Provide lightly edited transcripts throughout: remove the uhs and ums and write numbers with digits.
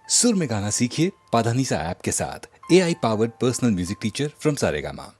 सुर में गाना सीखिए पाधानीसा ऐप के साथ। AI powered personal music teacher from Saregama.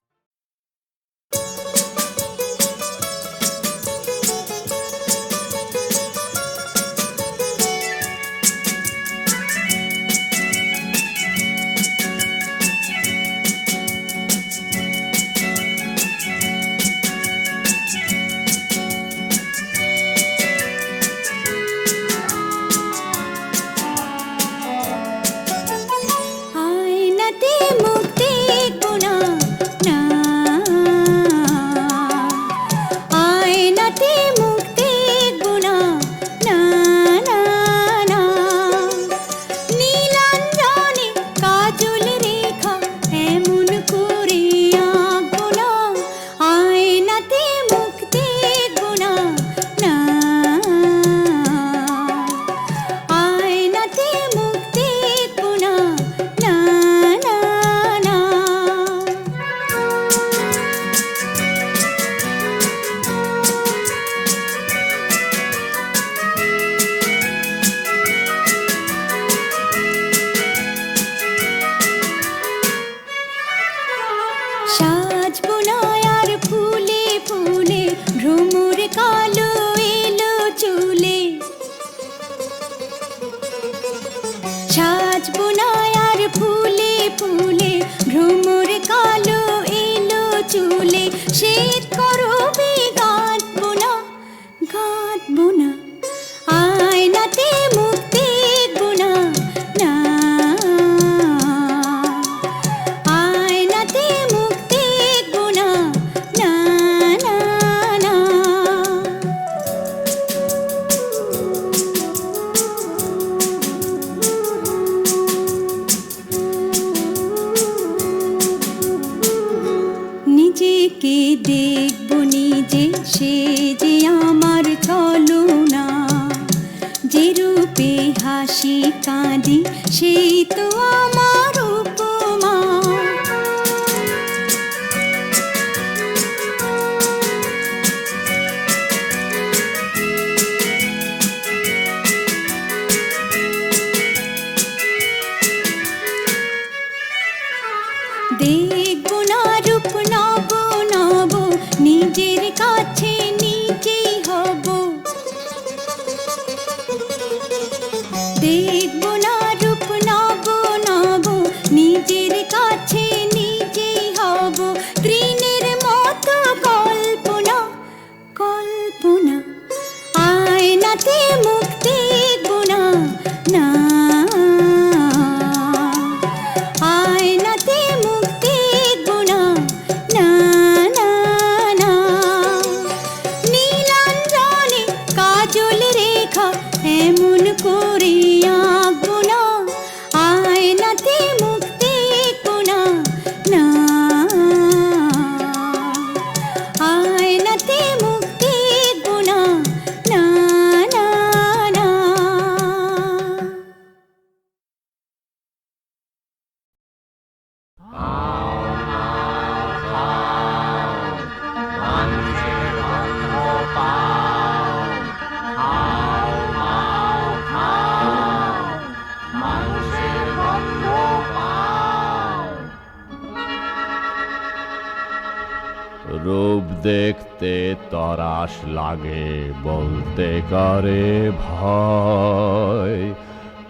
রূপ দেখতে তরাস লাগে, বলতে করে ভয়।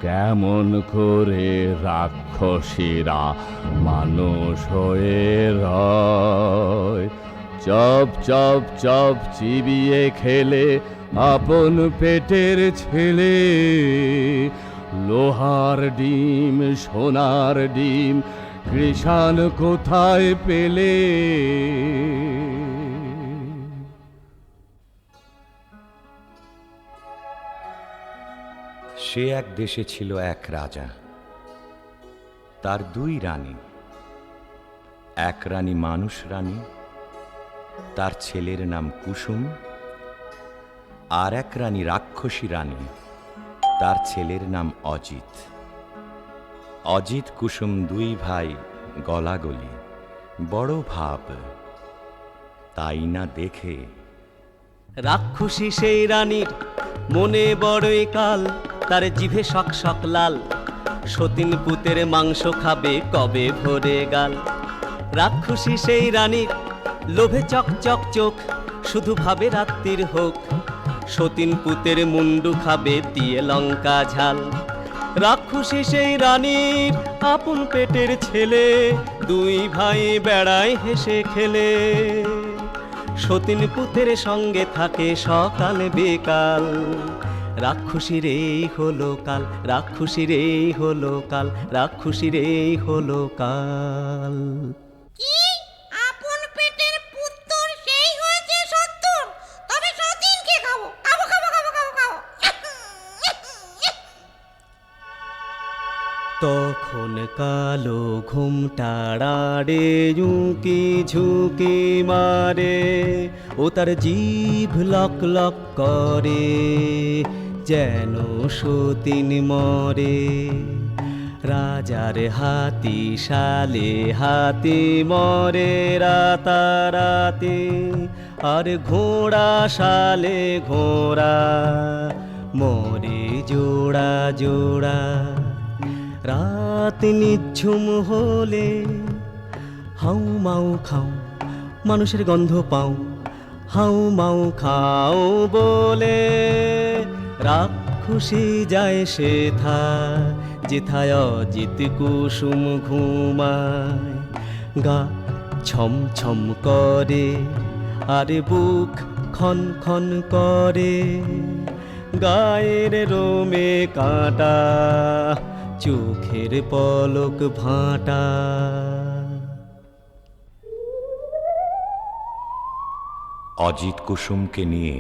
কেমন করে রাক্ষসীরা মানুষ হয়ে রয়। চপ চপ চপ চিবিয়ে খেলে আপন পেটের ছেলে। লোহার ডিম সোনার ডিম কৃষাণ কোথায় পেলে। সে এক দেশে ছিল এক রাজা, তার দুই রানী। এক রানী মানুষ রানী, তার ছেলের নাম কুসুম। আর এক রানী রাক্ষসী রানী, তার ছেলের নাম অজিত। অজিত কুসুম দুই ভাই গলাগলি, বড় ভাব। তাই না দেখে রাক্ষসী সেই রানীর মনে বড়ই কাল, তার জিভে শক শক লাল। সতীন পুতের মাংস খাবে কবে ভরে গাল। রাক্ষসী সেই রানীর লোভে চক চক চোখ, শুধু ভাবে রাত্রির হোক। সতীন পুতের মুন্ডু খাবে দিয়ে লঙ্কা ঝাল। রাক্ষসী সেই রানীর আপন পেটের ছেলে, দুই ভাই বেড়ায় হেসে খেলে। সতীন পুতের সঙ্গে থাকে সকাল বিকাল। রাক্ষসীর এই হলো কাল, রাক্ষসীর এই হলো কাল, রাক্ষসীর এই হলো কাল। কি আপন পেটের পুত্তর সেই হয়েছে 70, তবে সতীনকে খাবো খাবো খাবো খাবো খাবো খাবো। তখন কালো ঘুমটাড়াড়ে ঝুঁকি ঝুঁকি মারে, ও তার জিভ লক লক করে যেন সতীন মরে। রাজার হাতি শালে হাতি মরে রাতারাতি, আর ঘোড়া শালে ঘোড়া মরে জোড়া জোড়া। রাত নিঝুম হলে হাউ মাউ খাও, মানুষের গন্ধ পাও, হাউ মাউ খাও বলে। রাক্ষসী যায় সেথা, যেথায় অজিত কুসুম ঘুমায়। গা ছম ছম করে আর বুক খন খন করে, গায়ের রোমে কাঁটা, চোখের পলক ভাঁটা। অজিত কুসুমকে নিয়ে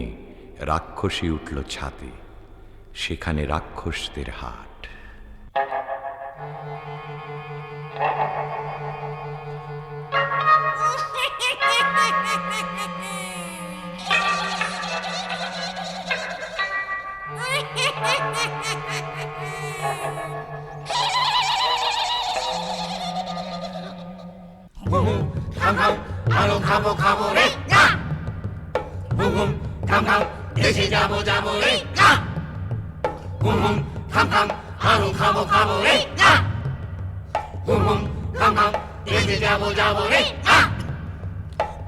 রাক্ষসী উঠল ছাদে, সেখানে রাক্ষসদের হাট। আরো খাবো খাবো রে না, বুম বুম খাম খাম দেশে যাবো যাবো রে না, বুম বুম খাম খাম আরো খাবো খাবো রে না, বুম বুম খাম খাম দেশে যাবো যাবো রে না।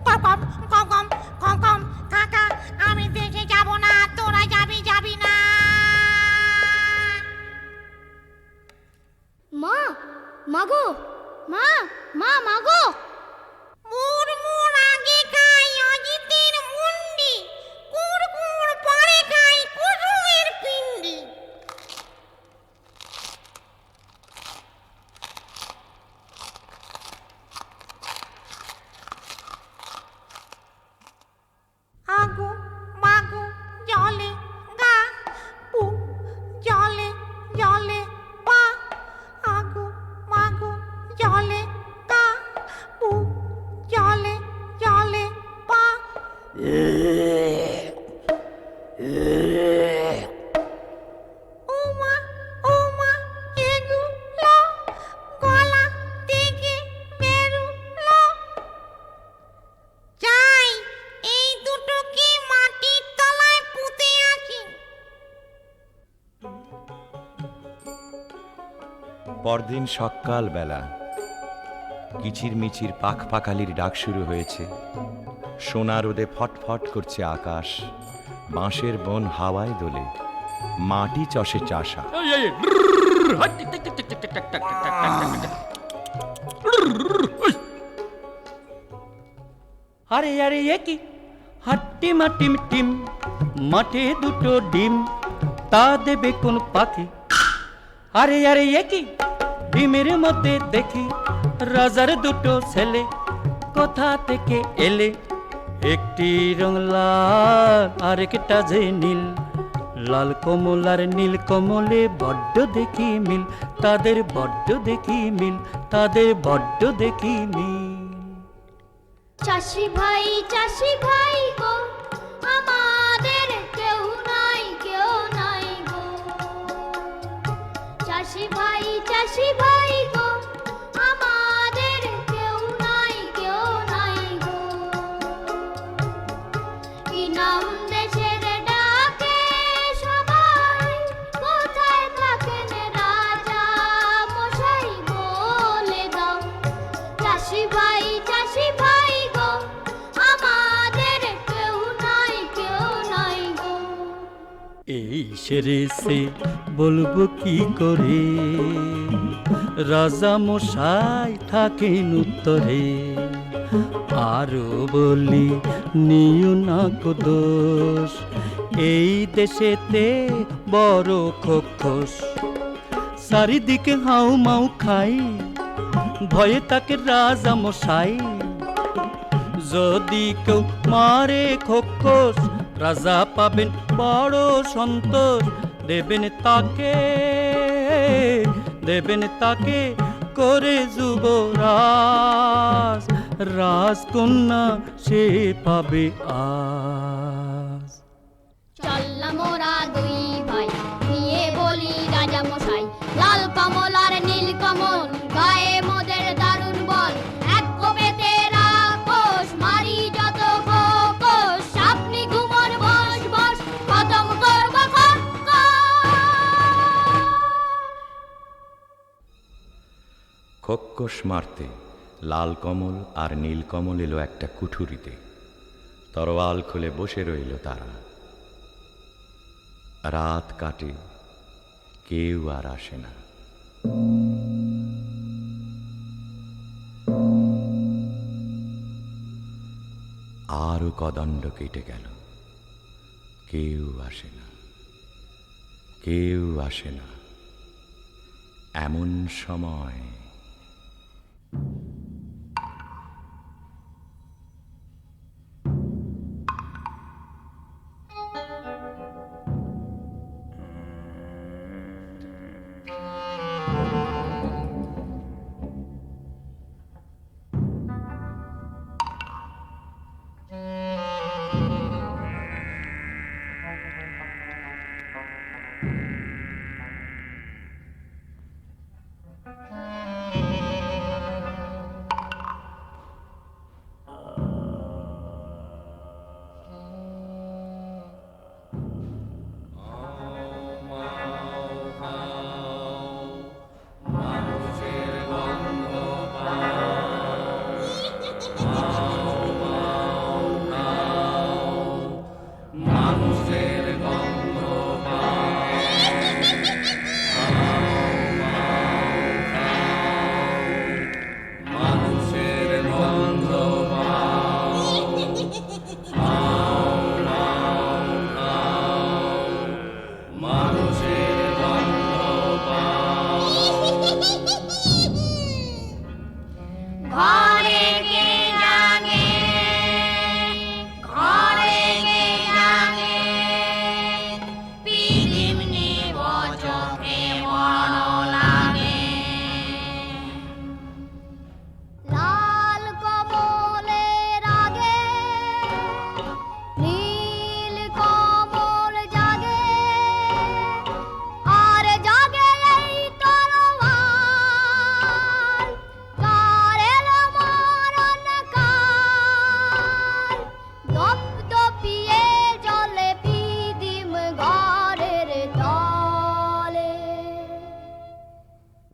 কম কম কম কম কম কাকা, আমি দেশে যাবো না, তোরা যাবি যাবি না। মা মাগো, মা মা মাগো। মুর মুর আগে খাই অজিতের মুন্ডি, কুড় কুড় পরে খাই কুসুমের পিন্ডি। আগু মাগু জলে গা, পু জলে জলে পা, আগু মাগু জলে গা, পু জলে জলে পা। ওমা ওমা এগুলো গলা থেকে বেরুলো, যাই এই দুটোকে মাটির তলায় পুঁতে আসি। পরদিন সকালবেলা কিচির মিচির পাখ পাখালির ডাক শুরু হয়েছে। সোনা রোদে ফটফট করছে আকাশ, বাঁশের বন হাওয়ায় দোলে, মাটি চষে চাষা। আরে আরে এ কি হাট্টি মাটিম টিম, মাঠে দুটো ডিম, তা দেবে কোন পাখি? আরে আরে এ কি ডিমের মধ্যে দেখি রাজার দুটো ছেলে, কোথা থেকে এলে? একটি রং লাল আর একটা যে নীল, লাল কমল আর নীল কমলে বড্ড দেখি মিল, তাদের বড্ড দেখি মিল, তাদের বড্ড দেখি মিল। চাষি ভাই গো, আমাদের কেউ নাই গো। চাষি ভাই গো, আমাদের কেউ নাই গো। ইনাম দেশের ডাকে সবাই, কোথায় থাকেন রাজা? সেরেছে বলবো কি করে, রাজা মশাই থাকেন উত্তরে। আরো বলি নিও না কো দোষ, এই দেশেতে বড় খোখোস। চারিদিকে হাউ মাউ খাই, ভয়ে তাকে রাজা মশাই। যদি কেউ মারে খোখোস, রাজা পাবেন বড় সন্তোষ। দেবেন তাকে করে যুবরাজ, রাজকন্যা সে পাবে আজ। চললাম মোরা দুই ভাই, নিয়ে বলি রাজা মশাই। লাল কমল আর নীল কমল, গায়ে মোদের দারুণ বল। এক কোপেতে রাক্ষস, মারি যত খোকস। আপনি ঘুমন বস বস, খতম করব খোক্কস মারতে লাল কমল আর নীল কমল এলো একটা কুঠুরিতে। তরোয়াল খুলে বসে রইল তারা। রাত কাটে, কেউ আর আসে না। আরো কদণ্ড কেটে গেল, কেউ আসে না, কেউ আসে না। এমন সময়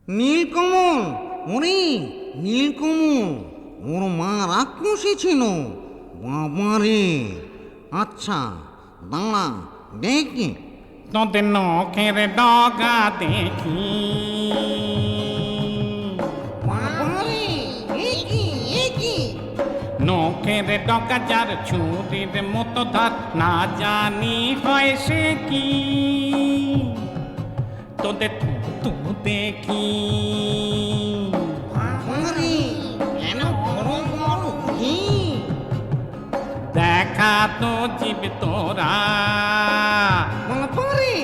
নীলকমল, ওরে নীলকমল, ওর মা রাক্ষসী ছিল। বাবারে, আচ্ছা দাঁড়া দেখি। তোদের নখের ডগা দেখি, বাবারে, এ কি? নখের ডগা যার ছুরির মতো ধার, না জানি হয় সে কি। তোদের তু দেখি, বাবারে, কেন বড় বড় ঘি? দেখা তো জীব তোরা, বাবারে,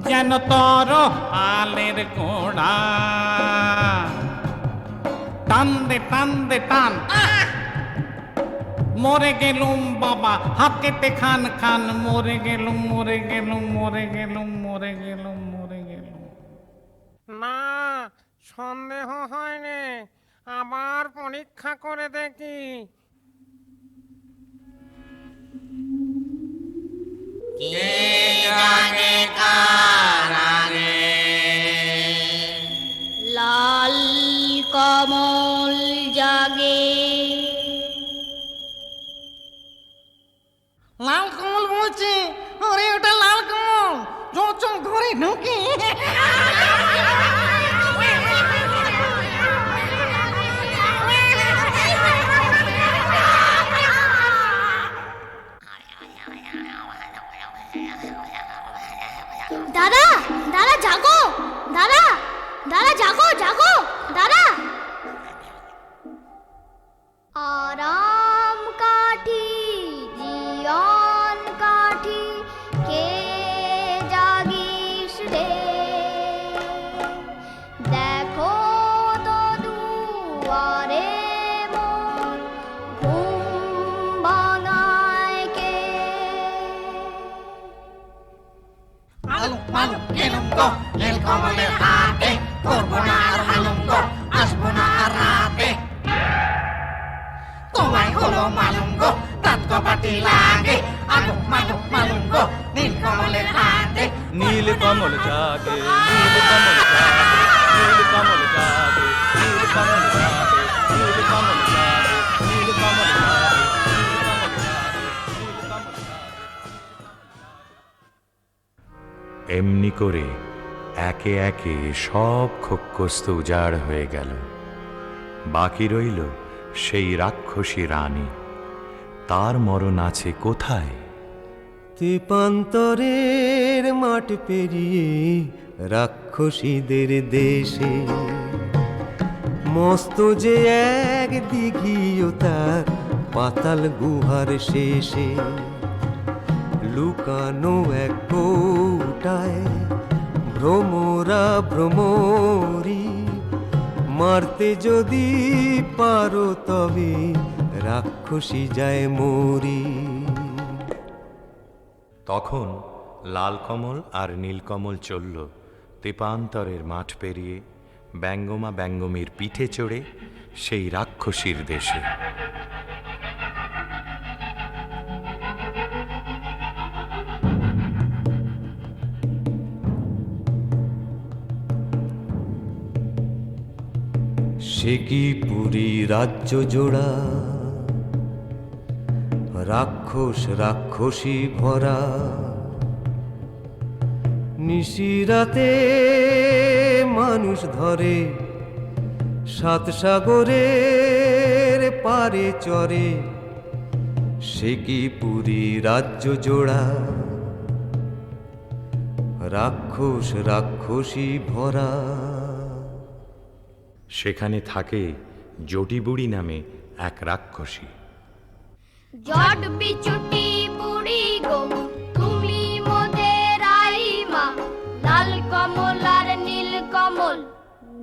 যেন তোর আলের গোড়া। টান দে টান দে টান, মরে গেলুম বাবা হাতেতে খান খান। মরে গেলুম মরে গেলুম মরে গেলুম মরে গেলুম মরে গেলুম। না, সন্দেহ হয়নি, আবার পরীক্ষা করে দেখি। লাল কমল জাগে। লাল কমল বলছে, ওরে ওটা লাল কমল। দাদা জাগো জাগো দাদা। আরাম কাঠি জীবন কাঠি কে জাগিস রে, দেখো তো দুয়ারে মন ঘুম ভাঙায় কে। মালুম মালুম গেলুম গো নীল কমলের হাতে, করবো না আর মালুম গো, আসবো না আর রাতে। তোমায় হলো মালুম গো, তাত কপাটি লাগে, আগো মাগো মালুম গো নীল কমলের হাতে। নীল কমল জাগে, নীল কমল জাগে, নীল কমল জাগে, নীল কমল জাগে, নীল কমল জাগে, নীল কমল জাগে, নীল কমল জাগে। এমনি করে একে একে সব খোক্কস্ত উজাড় হয়ে গেল। বাকি রইল সেই রাক্ষসী রানী। তার মরণ আছে কোথায়? তেপান্তরের মাঠ পেরিয়ে রাক্ষসীদের দেশে, মস্ত যে এক দিঘিও তার পাতাল গুহার শেষে। লুকানো এক কৌটায় ভ্রমরা ভ্রমরি, মারতে যদি পারো তবে রাক্ষসী যায় মরি। তখন লাল কমল আর নীলকমল চলল তেপান্তরের মাঠ পেরিয়ে, ব্যঙ্গমা ব্যঙ্গমীর পিঠে চড়ে সেই রাক্ষসীর দেশে। সে কি পুরী রাজ্য জোড়া, রাক্ষস রাক্ষসী ভরা। নিশিরাতে মানুষ ধরে, সাত সাগরের পারে চরে। সে কি পুরী রাজ্য জোড়া, রাক্ষস রাক্ষসী ভরা। সেখানে থাকে জটিবুড়ি নামে এক রাক্ষসী। জট বিচুটি বুড়ি গো তুমি মোদের আইমা, লাল কমল আর নীল কমল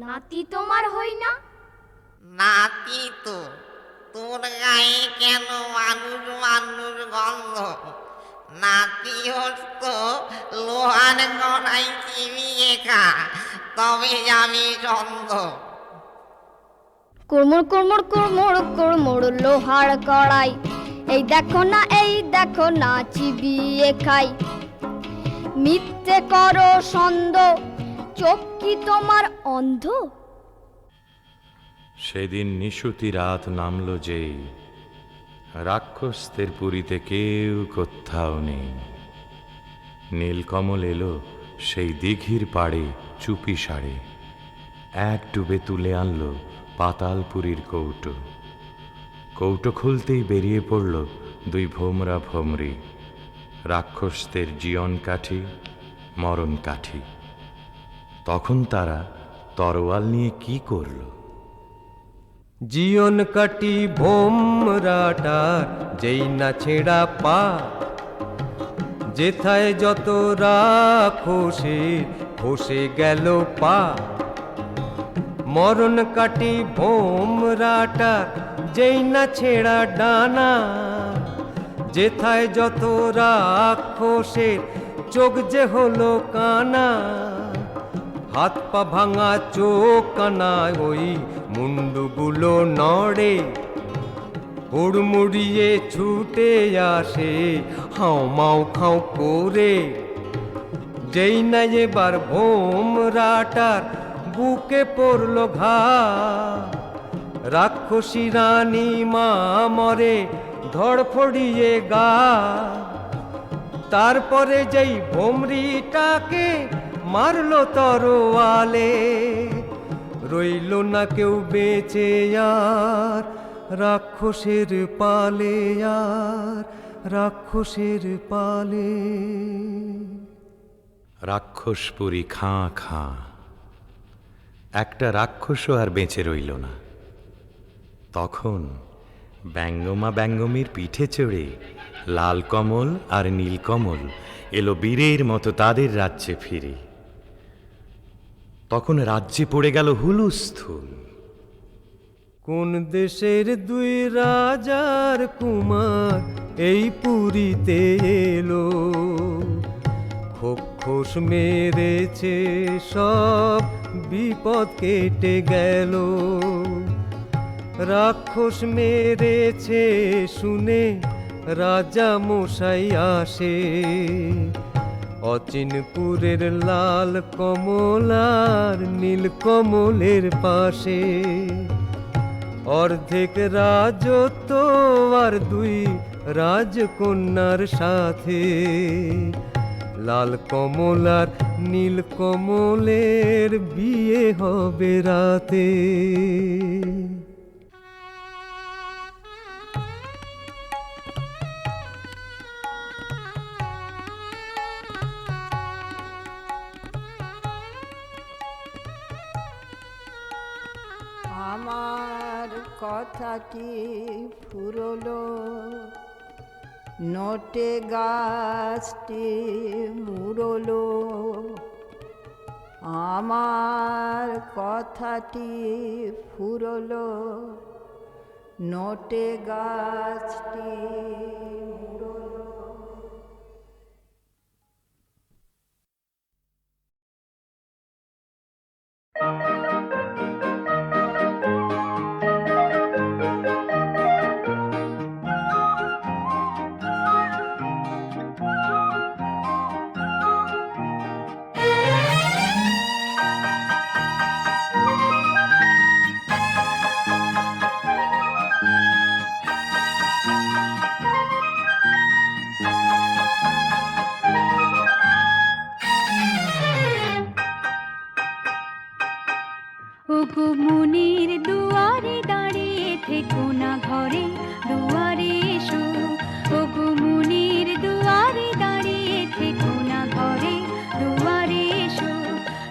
নাতি তোমার হই না? নাতি তো, তোর গায়ে কেন মানুষ মানুষ গন্ধ? নাতি হোস তো লোহার গড়াই চিবিয়ে খা, তবে যাবি চন্দ। কুড়মুড় কুড়মুড় কুড়মুড় কুড়মুড় লোহার কড়াই, এই দেখো না চিবিয়ে খাই। মিথ্যে করো সন্দ, চোখ কি তোমার অন্ধ? সেদিন নিশুতি রাত নামল যেই, রাক্ষসদের পুরীতে কেউ কোথাও নেই। নীলকমল এলো সেই দিঘির পাড়ে চুপি সারে, এক ডুবে তুলে আনলো পাতালপুরীর কৌটো। কৌটো খুলতেই বেরিয়ে পড়ল দুই ভোমরা ভোমরি, রাক্ষসদের জীবন কাঠি মরণ কাঠি। তখন তারা তরোয়াল নিয়ে কি করল? জীবন কাটি ভোমরাটার যেই না ছেঁড়া পা, যেথায় যত রাক্ষসে খসে গেল পা। মরণ কাটি ভোমরাটার যেই না ছেঁড়া ডানা, যেথায় যত রাক্ষসের চোখ যে হলো কানা। হাত পা ভাঙা চোখ কানায় ওই মুন্ডুগুলো নড়ে, হুড়মুড়িয়ে ছুটে আসে হাও মাও খাও করে। যেই না এবার ভোমরাটার বুকে পড়ল ঘা, রাক্ষসী রানী মা মরে ধড়ফড়িয়ে গা। তারপরে যেই ভোমরিটাকে মারলো তরোয়ালে, রইল না কেউ বেঁচে আর রাক্ষসের পালে, আর রাক্ষসের পালে। রাক্ষসপুরী খাঁ খাঁ, একটা রাক্ষসও আর বেঁচে রইল না। তখন ব্যঙ্গমা ব্যঙ্গমীর পিঠে চড়ে লাল কমল আর নীলকমল এলো বীরের মতো তাদের রাজ্যে ফিরে। তখন রাজ্যে পড়ে গেল হুলুস্থুল। কোন দেশের দুই রাজার কুমার এই পুরীতে এলো, খোখোস মেরেছে সব বিপদ কেটে গেল। রাক্ষস মেরেছে শুনে রাজা মশাই আসে, অচিনপুরের লাল কমল আর নীল কমলের পাশে। অর্ধেক রাজত্ব আর দুই রাজকন্যার সাথে, লাল কমল আর নীল কমলের বিয়ে হবে রাতে। আমার কথাটি ফুরলো, নোটে গাছটি মুড়লো। আমার কথাটি ফুরলো, নোটে গাছটি মুড়লো। ওগো মনের দুয়ারে দাঁড়িয়ে থেকো না ঘরে দুয়ারে এসো। ওগো মনের দুয়ারে দাঁড়িয়ে থেকো না ঘরে দুয়ারে এসো।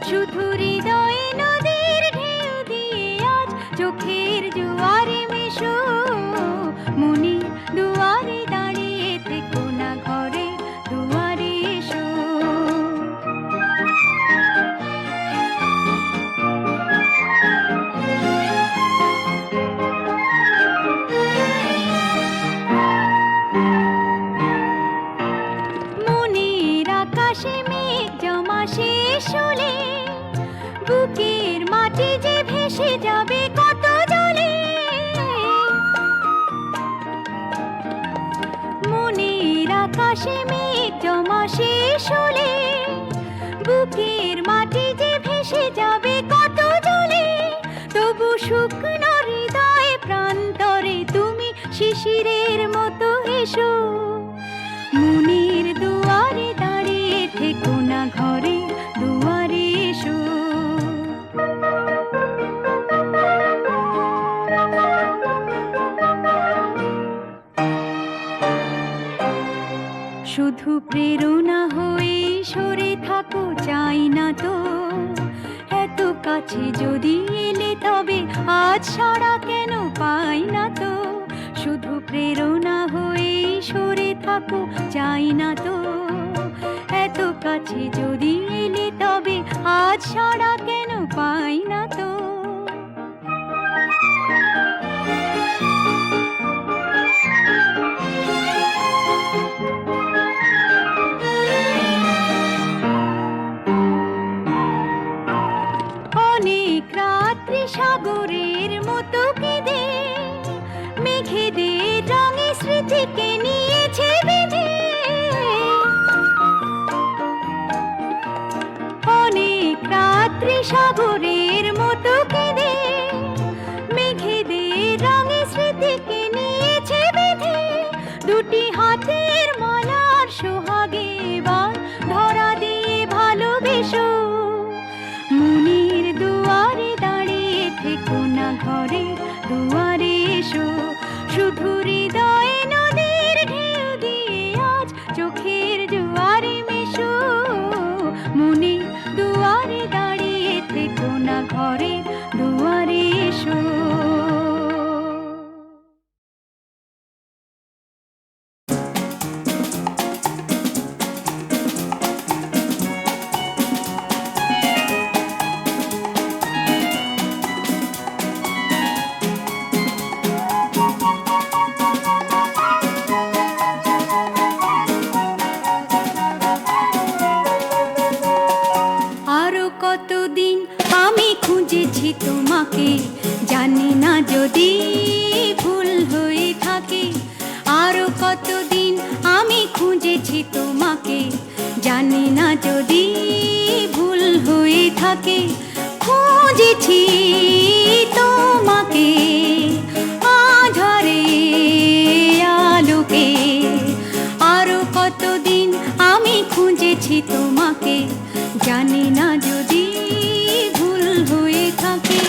শুধু হৃদয়ে নদীর ঢেউ দিয়ে আজ চোখের জোয়ারে মেশো। মনের দুয়ারে দাঁড়িয়ে থেকো না ঘরে দুয়ারে এসো। বুকের মাটি যে ভেসে যাবে কত জলে। মনের আকাশে মেঘ জমা শেষ হলে, বুকের মাটি যে ভেসে যাবে কত জলে। তবু শুকনো হৃদয় প্রান্তরে তুমি শিশিরের মতো এসো। মনের দুয়ারে দাঁড়িয়ে থেকো না ঘরে দুয়ারে এসো। শুধু প্রেরণা হয়ে সরে থাকো চাই না তো, এত কাছে যদি এলে তবে আজ সাড়া কেন পাই না তো। শুধু প্রেরণা হয়ে সরে থাকো চাই না তো, এত কাছে যদি এলে তবে আজ সাড়া কেন পাই না তো। অনেক রাত্রি সাগরের মতো কেঁদে মেঘেদের রঙে স্মৃতিকে নিয়েছে বেঁধে। অনেক রাত্রি সাগরের মতো কেঁদে মেঘেদের রঙে স্মৃতিকে নিয়েছে বেঁধে। দুটি হাতের মালার সোহাগে এবার ধরা দিয়ে ভালোবেসো। মনের দুয়ারে দাঁড়িয়ে থেকো না ঘরে দুয়ারে এসো। শুধু হৃদয়ে নদীর ঢেউ দিয়ে আজ চোখের জোয়ারে মেশো। মনের দুয়ারে দাঁড়িয়ে থেকো না ঘরে আমি খুঁজেছি তোমাকে, জানি না যদি ভুল হয়ে থাকে। আরো কতদিন আমি খুঁজেছি তোমাকে, জানি না যদি ভুল হয়ে থাকে। খুঁজেছি তোমাকে আধারে আলোকে, আরো কতদিন আমি খুঁজেছি তোমাকে, জানি না যদি ভুল হয়ে থাকে।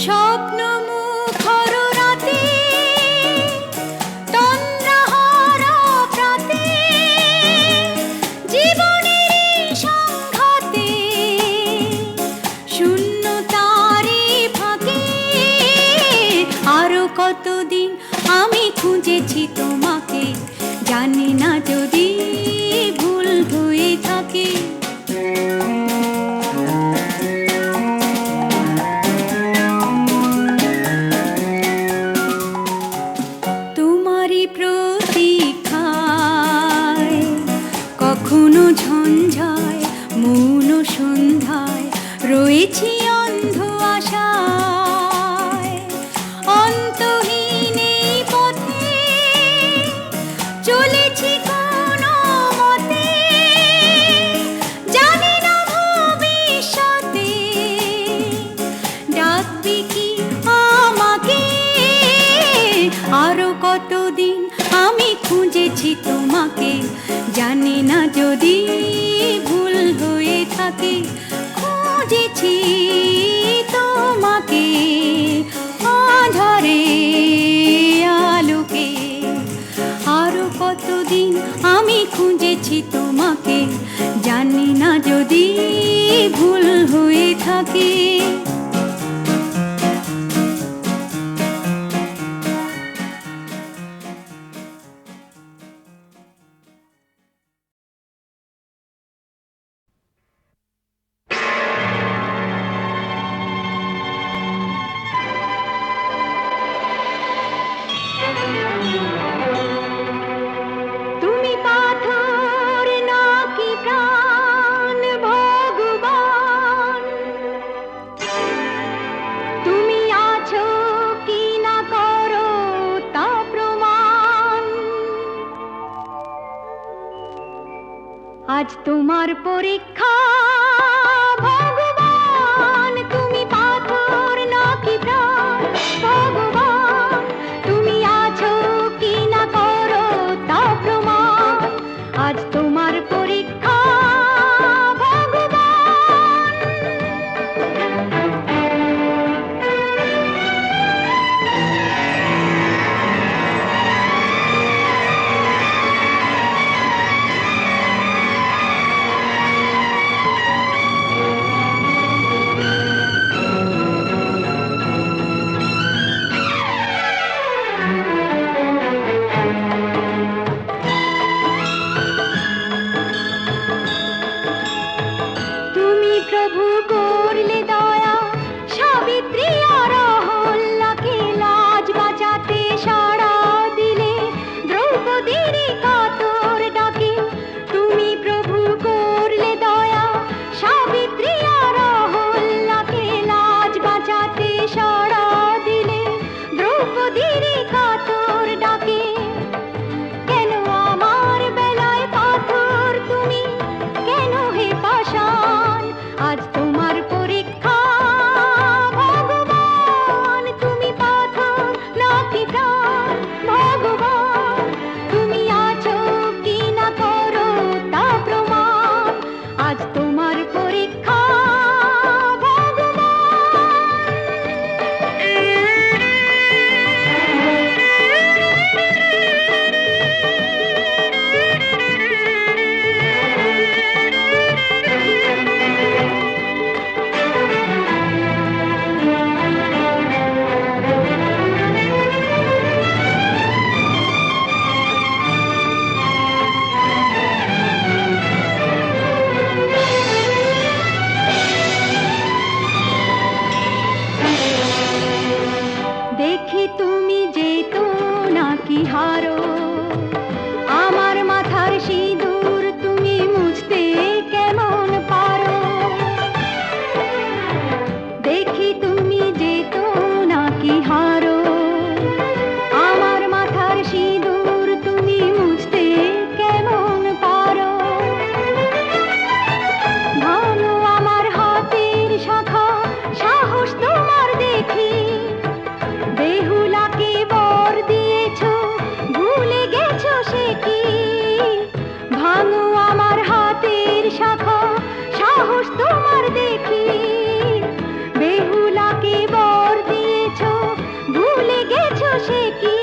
স্বপ্ন মুখর রাতে, তন্দ্রাহারা প্রাতে, জীবনের সংঘাতে, শূন্যতারে ফাঁকে। আরো কতদিন আমি খুঁজেছি তোমাকে, জানি না যদি ভুল হয়ে থাকে। তোমারই প্রতীক্ষায় কখনো ঝঞ্ঝায় মৌন সন্ধ্যায় রয়েছি অন্ধ আশায়। অন্তহীন এই পথে চলেছি কোনো মতে, জানি না ভবিষ্যতে ডাকবি কি আমাকে। আরো কতদিন আমি খুঁজেছি তোমাকে, জানি না যদি ভুল হয়ে থাকে। খুঁজেছি তোমাকে আধারে আলোকে, আরো কতদিন আমি খুঁজেছি তোমাকে, জানি না যদি ভুল হয়ে থাকে। তুমি পাথর নাকি প্রাণ ভগবান, তুমি আছো কি না করো তা প্রমাণ। আজ তোমার পরীক্ষা ভগবান, তুমি পাথর নাকি প্রাণ ভগবান, তুমি আছো কি না করো তা প্রমাণ। আজ তোমার পরীক্ষা ভগবান। দেখি তুমি যেতো নাকি হারো, আমার মাথার সিঁদুর তুমি মুছতে কেমন পারো। দেখি তুমি যেতো নাকি হারো, আমার মাথার সিঁদুর তুমি মুছতে কেমন পারো। ভালো আমার হাতের শাখা, সাহস তোমার দেখি, বেহুলাকে বর দিয়েছো, ভুলে গেছো সে কি। ভাঙো আমার হাতের শাখা, সাহস তোমার দেখি, বেহুলাকে বর দিয়েছো, ভুলে গেছো সে কি।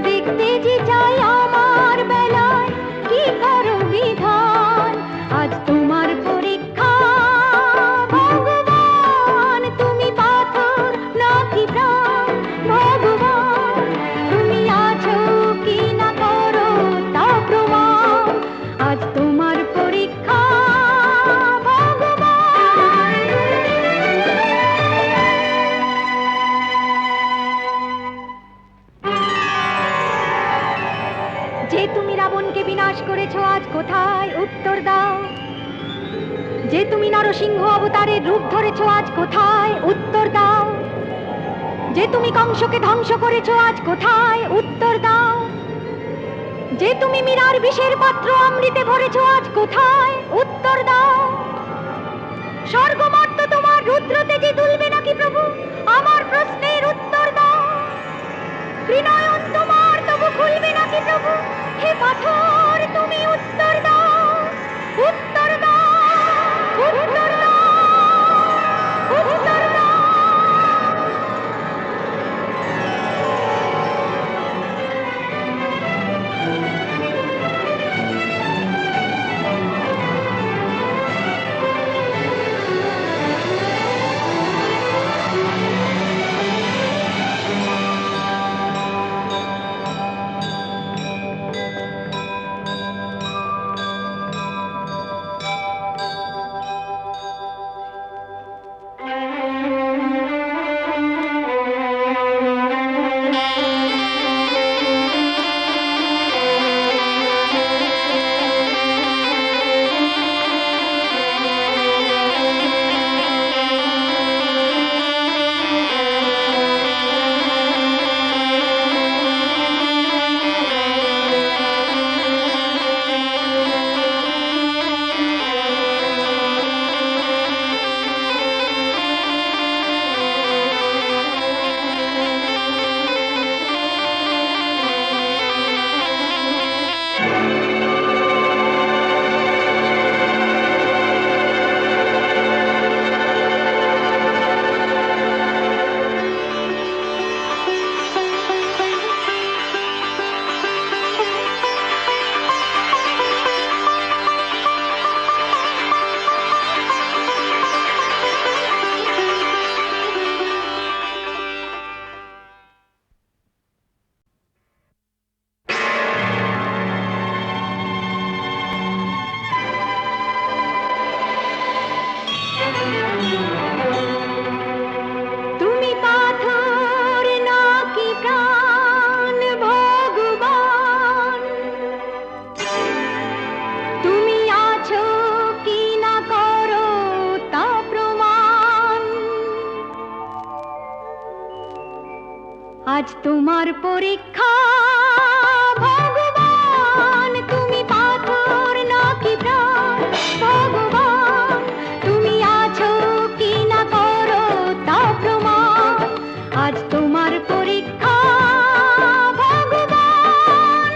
দেখতে যে চাই আমার বেলায় কি করো বিধান, আজ তোমার পরীক্ষা ভগবান। তুমি পাথর নাকি প্রাণ ভগবান, তুমি আছো কি না করো তা প্রমাণ, আজ তোমার পরীক্ষা ভগবান। যে তুমি রাবণকে বিনাশ করেছো আজ কোথায় উত্তর দাও। যে তুমি নরসিংহ অবতারের রূপ ধরেছো আজ কোথায় উত্তর দাও। যে তুমি কংসকে ধ্বংস করেছো আজ কোথায় উত্তর দাও। যে তুমি মীরার বিষের পাত্র অমৃতে ভরেছো আজ কোথায় উত্তর দাও। স্বর্গমর্ত তোমার রুদ্র তেজে তুলবে নাকি প্রভু, আমার প্রশ্নের উত্তর দাও। ত্রিনয়ন তোমার তবু খুলবে নাকি প্রভু, হে পাথর তুমি উত্তর দাও। উত্তর দাও, উত্তর দাও, উত্তর দাও। আজ তোমার পরীক্ষা ভগবান, তুমি পাথর নাকি প্রাণ ভগবান, তুমি আছো কি না করো তা প্রমাণ, আজ তোমার পরীক্ষা ভগবান।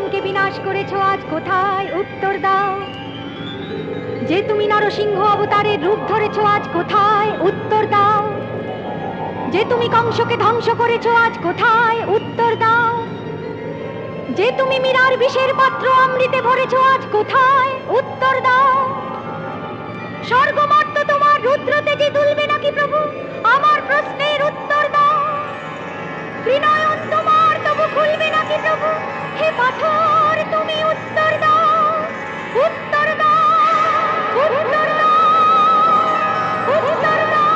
বনকে বিনাশ করেছো আজ কোথায় উত্তর দাও। যে তুমি নরসিংহ অবতারের রূপ ধরেছো আজ কোথায় উত্তর দাও। যে তুমি কংসকে ধ্বংস করেছো আজ কোথায় উত্তর দাও। যে তুমি মীরার বিষের পাত্র অমৃতে ভরেছো আজ কোথায় উত্তর দাও। স্বর্গমর্ত তোমার রুদ্র তেজে তুলবে নাকি প্রভু, আমার প্রশ্নের উত্তর দাও। ত্রিনয়ন তোমার তবু খুলবে নাকি প্রভু, হে পাথর তুমি উত্তর দাও। উত্তর দাও, উত্তর দাও, উত্তর দাও।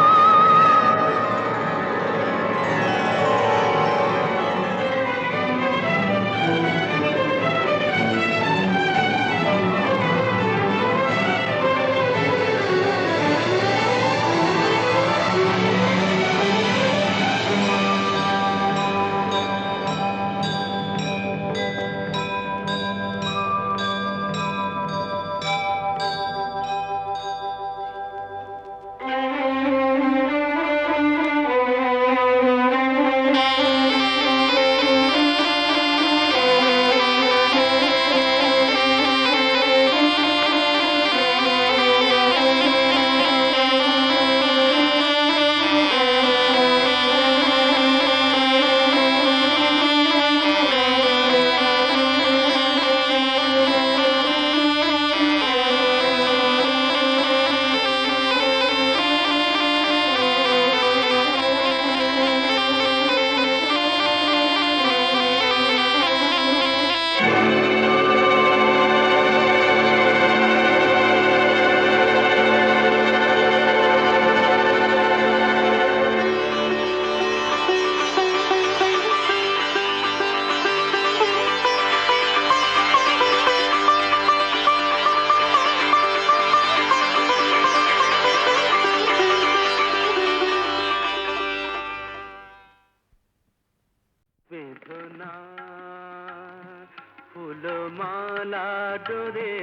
ফুলমালা ডোরে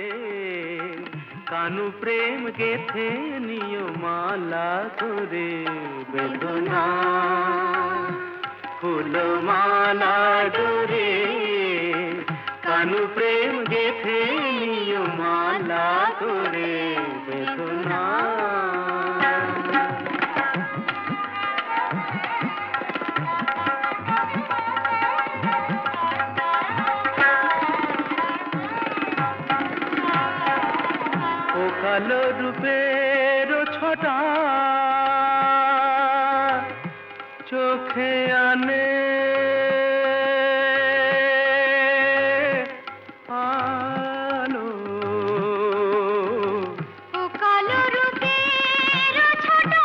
কানু প্রেম গেথে নিয় মালা করে বেদনা। ফুলমালা ডোরে কানু প্রেম গেথে নিয় মালা করে বেদনা। কালো রূপের ছটা চোখে আনে আলো। ও কালো রূপের ছটা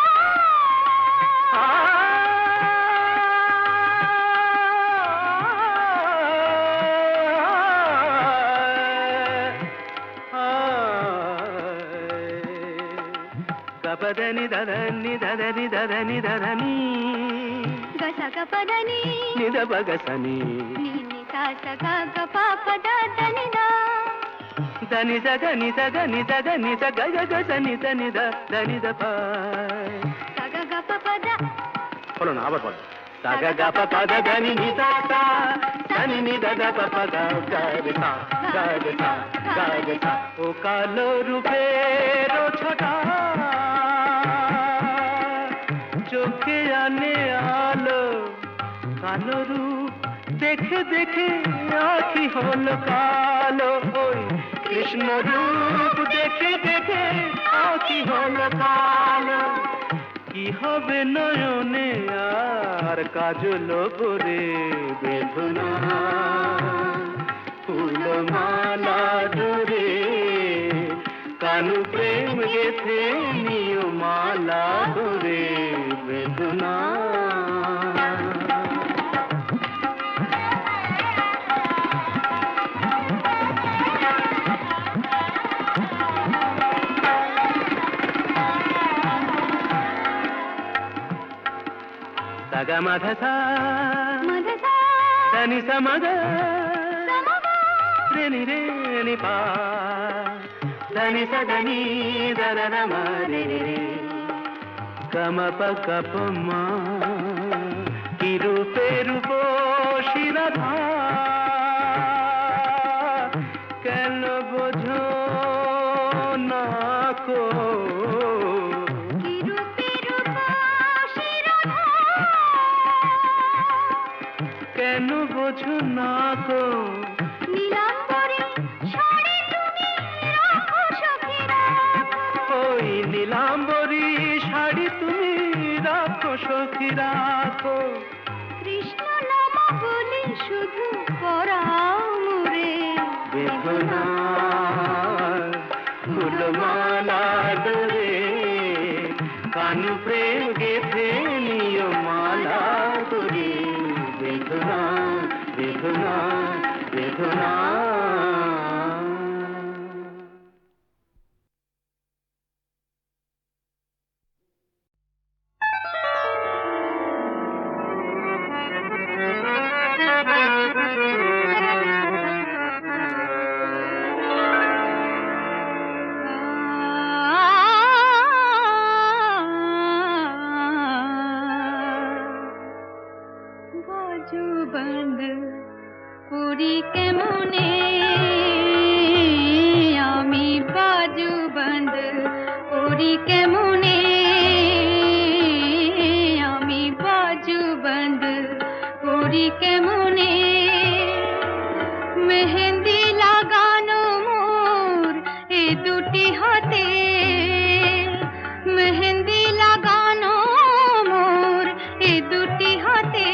పదని దదని దదని దదని దదని గసగ పదని నిద బగసని నిని సాసగ గప పద దనిదా దని జగని జగని జగని జగ గసని దని ద దని ద ప సగ గప పద বলো না আবার বলো సగ గప పద దని నిద త దని నిద ద ప ప గ గ রে সা గ রে সা గ রে সা। ও কালো রূপের ছোটা চোখে আনে আলো। কালো রূপ দেখে দেখে আখি হলো কালো। ওই কৃষ্ণ রূপ দেখে দেখে আখি হলো কালো। কি হবে নয়নে আর কাজল করে বেদনা। ফুলমালা ডোরে কানু প্রেম গেথে নিয় মালা করে বেদনা। సగ మధస దని సమగ రేని రేని పా దని సదని దర మరే గమ పగ పమ কি রূপে রূপ শিরাধা কো কেন বোঝো না কো ওই নীলাম্বরী শাড়ি তুমি রাখো সখী রাখো কৃষ্ণ নাম বলি শুধু পরাও মোরে বেদনা ফুলমালা ডোরে কান প্রেম গেথে নিয় মালা করে বেদনা বেদনা বেদনা বাজু বন্ধ পুরি কেমনে আমি বাজু বন্ধ পুরি কেমনে আমি বাজু বন্ধ পুরি কেমনে মেহেন্দি লাগানো মোর এ দুটি হাতে মেহেন্দি লাগানো মোর এ দুটি হাতে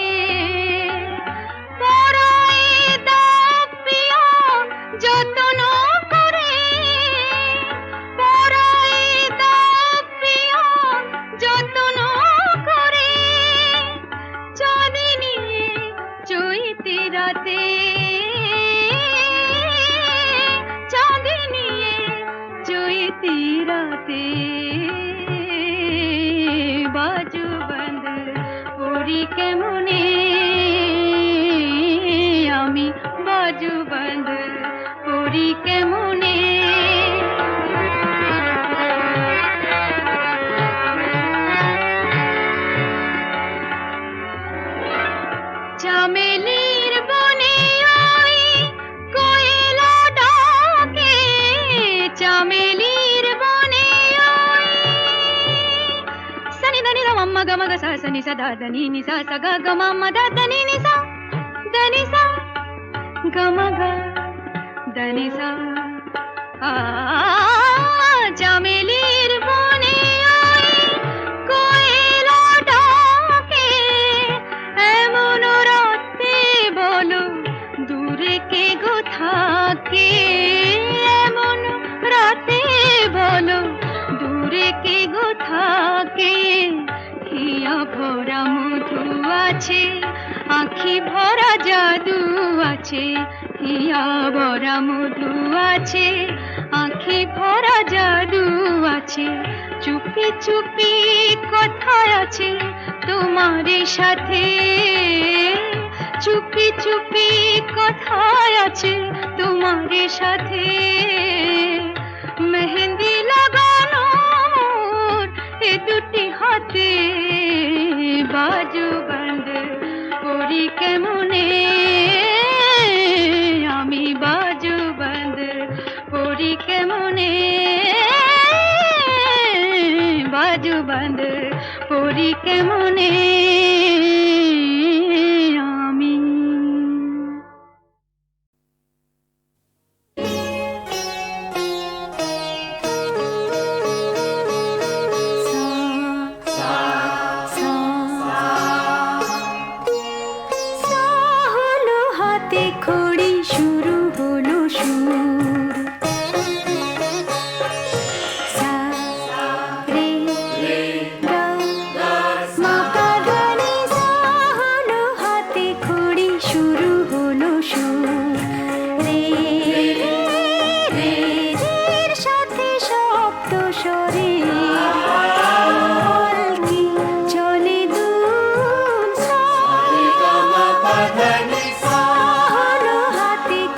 পরাই দাও প্রিয় যত্ন করে পরাই দাও প্রিয় যত্ন করে চাঁদিনী চৈতি রাতে চাঁদিনী চৈতি রাতে বাজু বন্ধ পুরি কেমনে আমি বাজু বন্ধ পুরি কেমনে চামেলির বনে ওই কোয়েলা ডাকে চামেলির বনে ওই সনি దని ర మమ్మ గమ గ స సని స ద దని ని స స గ గ మమ్మ ద దని ని స దని స గమ గ దని స ఆ চামেলির বনে ওই কোয়েলা ডাকে এমন রাতে বলো দূরে কে গো থাকে এমন রাতে বলো দূরে কে গো থাকে হিয়া ভরা মধু আছে আখি ভরা জাদু আছে হিয়া ভরা মধু আছে আখি ভরা জাদু আছে চুপি চুপি কথা আছে তোমার সাথে চুপি চুপি কথা আছে তোমার সাথে মেহেন্দি লাগানো মোর এ দুটি হাতে বাজু বন্ধ পুরি কেমনে আমি বাজু বন্ধ পুরি কেমনে বাজু বন্ধ পুরি কেমনে আমি হাতে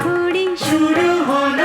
খড়ি শুরু হলো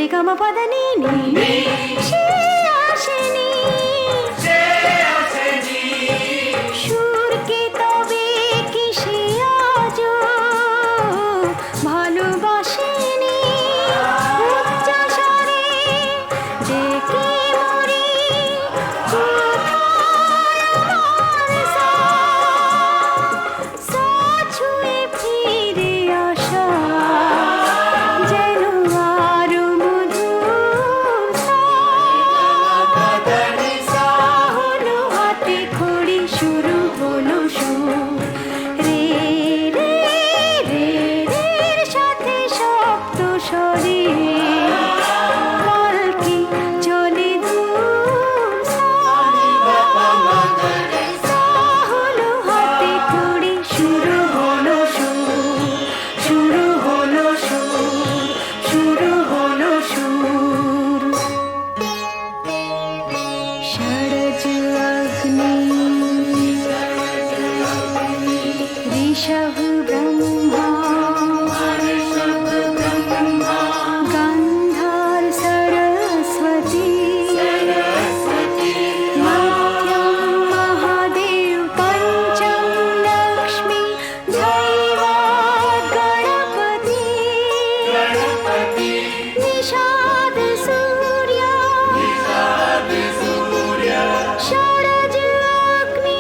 সারে গামা পাদা নি নি সে আসেনি সুরকে তবে কি সে আজো ভালোবাসেনি উচ্চস্বরে ডেকে মরি কোথায় আমার সা ছুঁয়ে ফিরে আসা যেন আরো মধুর হলো হাতে খড়ি শুরু হলো সুর রে রে রে রের সাথে শব্দ স্বরে পালকি চলে দূর হলো হাতে খড়ি শুরু হলো সুর শুরু হলো সুর শুরু হলো সুর ষড়জ অগ্নি ঋষভ ব্রহ্মা গান্ধার সরস্বতী মধ্যম মহাদেব পঞ্চম লক্ষ্মী ধৈর্য্য গণপতি নিষাদ সূর্য ষড়জ অগ্নি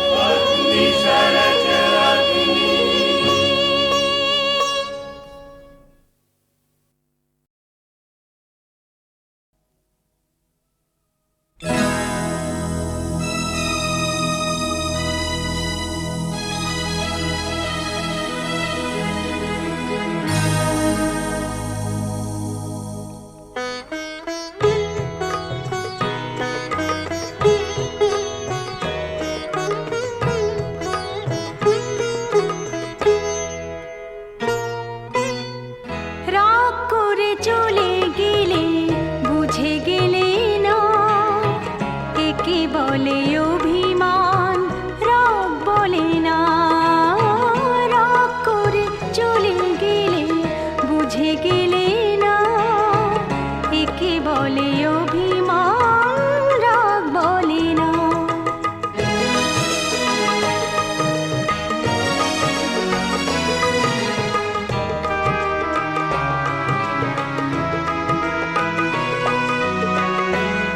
রাগ করে চলে গেলে বুঝে গেলে না একে বলে অভিমান রাগ বলে না রাগ করে চলে গেলে বুঝে গেলে না একে বলে অভিমান রাগ বলে না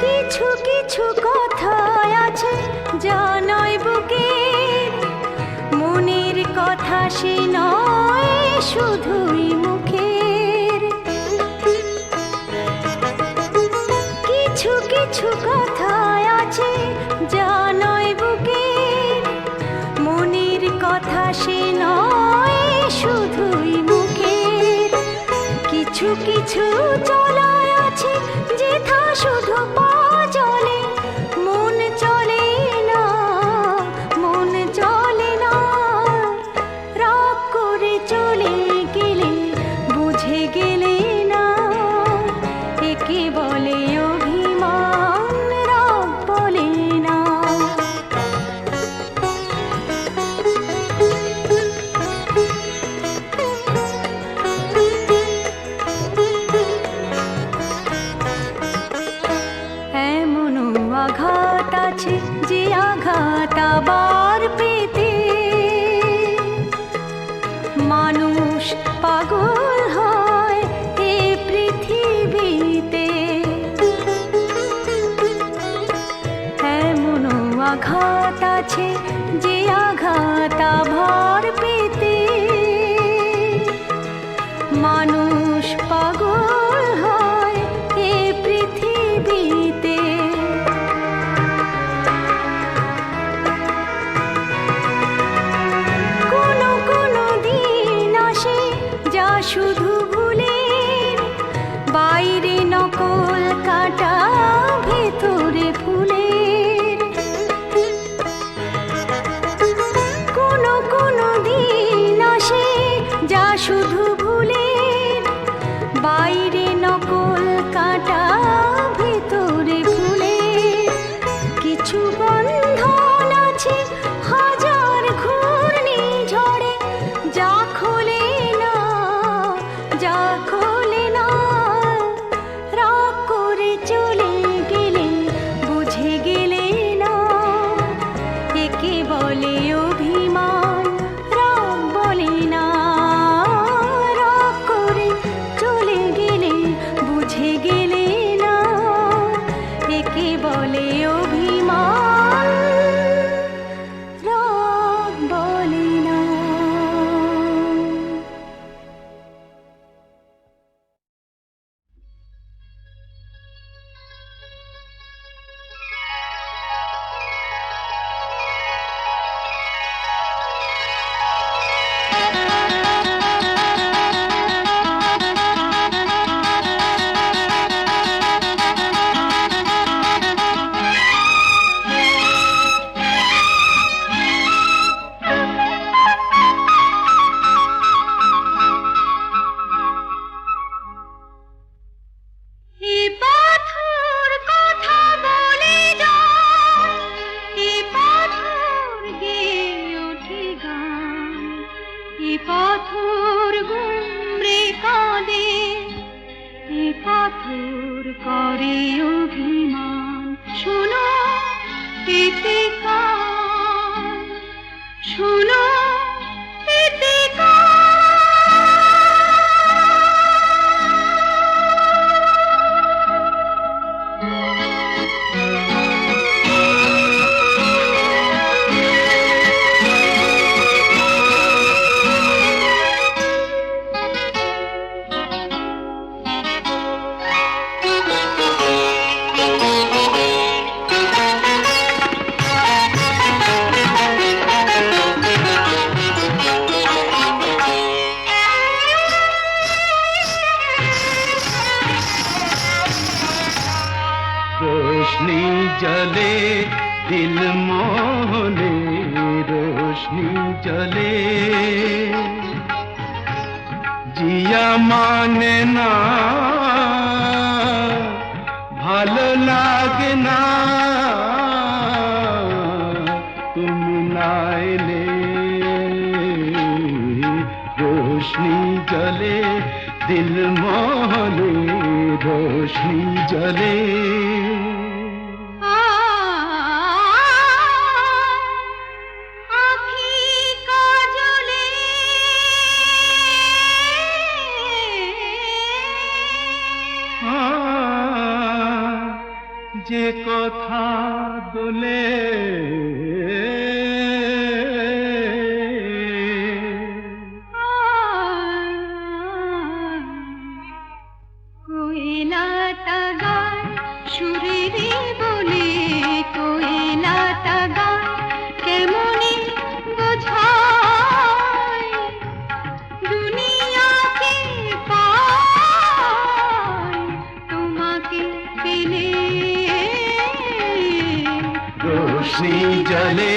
কিছু কিছু কথা আছে যা নয় বুকের মনের কথা সে নয় শুধুই মুখের কিছু কিছু কথা আছে যা নয় বুকের মনের কথা সে নয় শুধুই মুখের কিছু কিছু চলায় আছে যেথা শুধু পা চলে মন চলে না মন চলে না রাগ করে চলে গেলে বুঝে গেলে না একে বলে অভিমান রাগ বলে না এমনও আঘাত আছে যে আঘাত আবার পেতে মানুষ পাগল হয় এ পৃথিবীতে এমনও আঘাত আছে যে আঘাত আবার পেতে মানুষ পাগল হয় এ পৃথিবীতে কোনো কোনো দিন আসে যা শুধু ভুলের বাইরে নকল কাটা ভেতরে ফুলের কোনো কোনো দিন আসে যা শুধু ভুলের বাইরে বলে অভিমান রাগ বলে না, রাগ করে চলে গেলে বুঝে গেলে না, একে বলে অভিমান রাগ বলে না। পাথর গুমরে কাঁদে, এ পাথর করে অভিমান, শোনো এতে কান, শোনো এতে रोशनी जले दिल मोहने, रोशनी जले जिया माने ना, भालो लागे ना, तुम ना एले। रोशनी जले दिल मोहने, रोशनी जले যে কথা দোলে কোয়েলাটা গায় সুরেরে বলে, কোয়েলাটা গায় কেমনে বোঝায় দুনিয়াকে পায় তোমাকে পেলে। रोशनी जले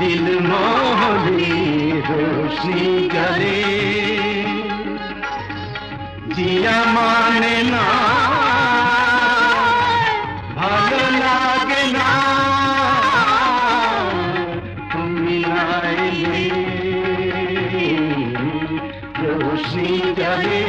दिल मोहने, रोशनी जले जिया माने ना, भालो लागे ना, तुमी ना एले। रोशनी जले